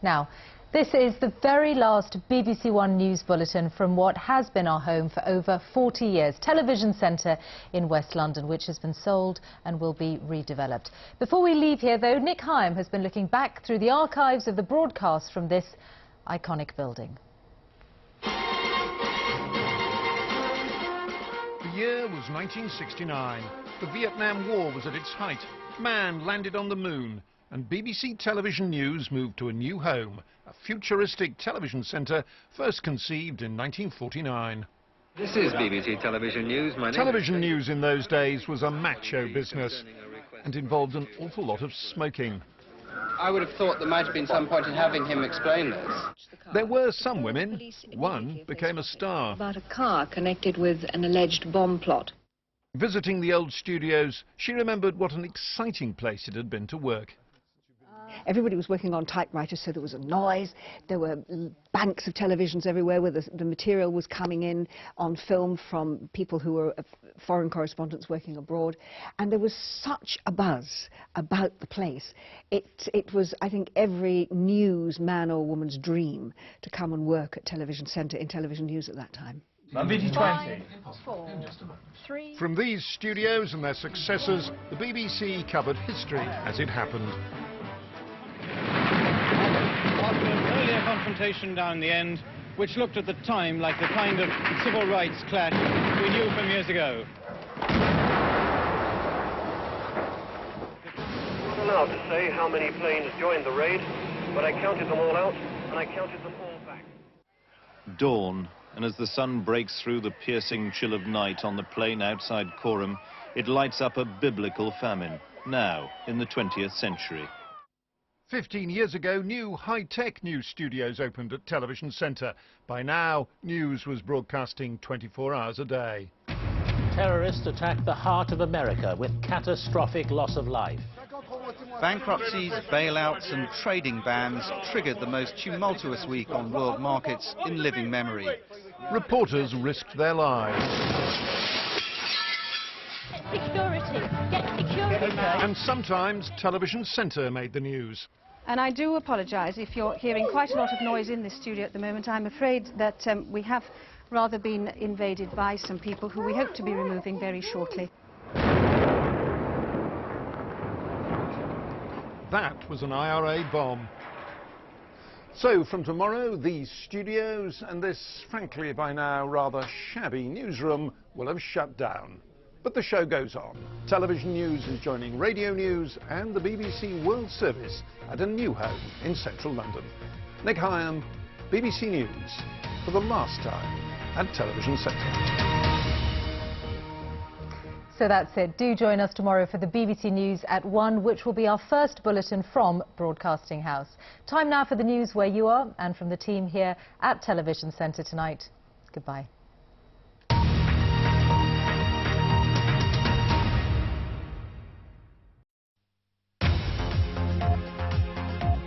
Now, this is the very last BBC One News Bulletin from what has been our home for over 40 years, Television Centre in West London, which has been sold and will be redeveloped. Before we leave here, though, Nick Hyam has been looking back through the archives of the broadcasts from this iconic building. The year was 1969. The Vietnam War was at its height. Man landed on the moon, and BBC Television News moved to a new home, a futuristic television centre first conceived in 1949. This is BBC Television News. Television news in those days was a macho business and involved an awful lot of smoking. I would have thought there might have been some point in having him explain this. There were some women. One became a star. About a car connected with an alleged bomb plot. Visiting the old studios, she remembered what an exciting place it had been to work. Everybody was working on typewriters, so there was a noise. There were banks of televisions everywhere where the material was coming in on film from people who were foreign correspondents working abroad. And there was such a buzz about the place. It was, I think, every news man or woman's dream to come and work at Television Centre in television news at that time. From these studios and their successors, the BBC covered history as it happened. After an earlier confrontation down the end, which looked at the time like the kind of civil rights clash we knew from years ago. I'm not allowed to say how many planes joined the raid, but I counted them all out, and I counted them all back. Dawn, and as the sun breaks through the piercing chill of night on the plain outside Coram, it lights up a biblical famine, now in the 20th century. 15 years ago, new high-tech news studios opened at Television Centre. By now, news was broadcasting 24 hours a day. Terrorists attacked the heart of America with catastrophic loss of life. Bankruptcies, bailouts and trading bans triggered the most tumultuous week on world markets in living memory. Reporters risked their lives. Security! Get security! And sometimes Television Centre made the news. And I do apologise if you're hearing quite a lot of noise in this studio at the moment. I'm afraid that we have rather been invaded by some people who we hope to be removing very shortly. That was an IRA bomb. So from tomorrow, these studios and this, frankly by now, rather shabby newsroom will have shut down. But the show goes on. Television News is joining radio news and the BBC World Service at a new home in central London. Nick Hyam, BBC News, for the last time at Television Centre. So that's it. Do join us tomorrow for the BBC News at 1, which will be our first bulletin from Broadcasting House. Time now for the news where you are, and from the team here at Television Centre tonight. Goodbye.